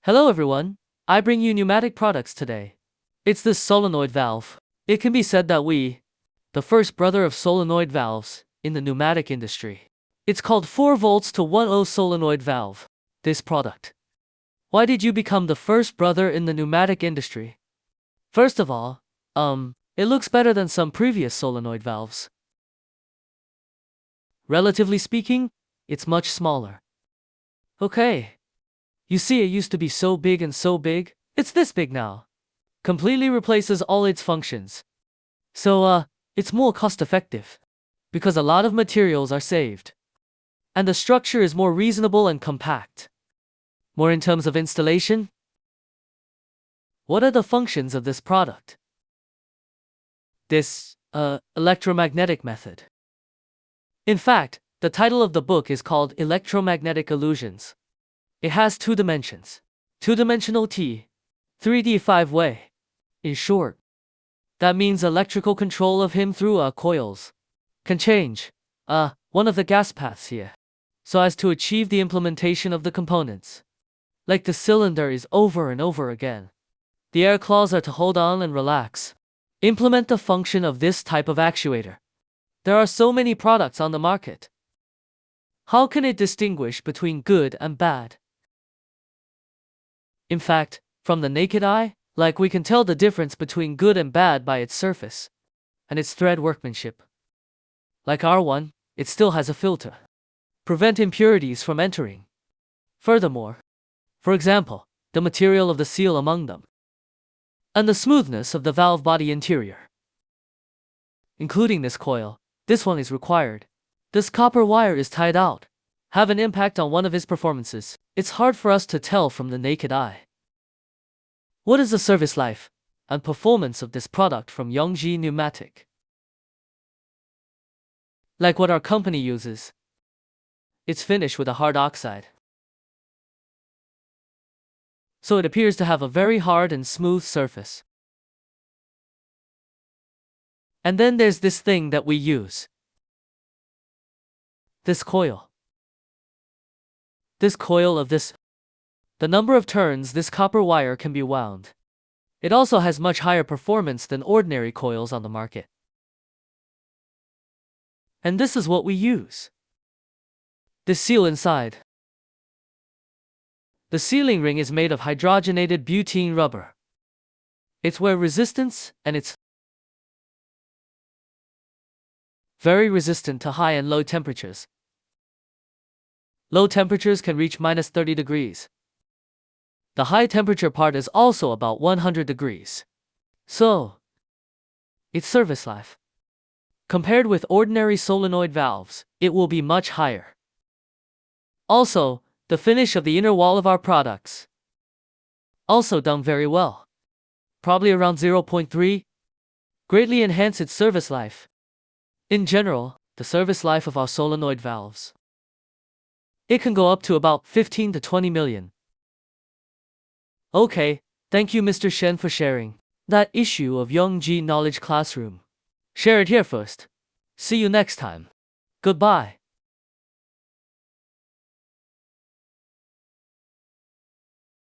Hello everyone, I bring you pneumatic products today. It's this solenoid valve. It can be said that the first brother of solenoid valves, in the pneumatic industry. It's called 4V210 Solenoid valve. This product. Why did you become the first brother in the pneumatic industry? First of all, it looks better than some previous solenoid valves. Relatively speaking, it's much smaller. Okay. You see, it used to be so big and so big, it's this big now. Completely replaces all its functions. So, it's more cost-effective. Because a lot of materials are saved. And the structure is more reasonable and compact. More in terms of installation. What are the functions of this product? This, electromagnetic method. In fact, the title of the book is called Electromagnetic Illusions. It has two dimensions. Two-dimensional T. 3D 5-way. In short, that means electrical control of him through coils. Can change, one of the gas paths here. So as to achieve the implementation of the components. Like the cylinder is over and over again. The air claws are to hold on and relax. Implement the function of this type of actuator. There are so many products on the market. How can it distinguish between good and bad? In fact, from the naked eye, we can tell the difference between good and bad by its surface and its thread workmanship. Like our one, it still has a filter. Prevent impurities from entering. Furthermore, for example, the material of the seal among them. And the smoothness of the valve body interior. Including this coil, this one is required. This copper wire is tied out. Have an impact on one of his performances. It's hard for us to tell from the naked eye. What is the service life and performance of this product from Yongji Pneumatic? Like what our company uses. It's finished with a hard oxide. So it appears to have a very hard and smooth surface. And then there's this thing that we use. This coil. This coil of this. The number of turns this copper wire can be wound. It also has much higher performance than ordinary coils on the market. And this is what we use. This seal inside. The sealing ring is made of hydrogenated butene rubber. It's wear resistance and it's very resistant to high and low temperatures. Low temperatures can reach -30 degrees. The high temperature part is also about 100 degrees. So, its service life. Compared with ordinary solenoid valves, it will be much higher. Also, the finish of the inner wall of our products. Also done very well. Probably around 0.3. Greatly enhance its service life. In general, the service life of our solenoid valves. It can go up to about 15 to 20 million. Okay, thank you Mr. Shen for sharing that issue of Yongji Knowledge Classroom. Share it here first. See you next time. Goodbye.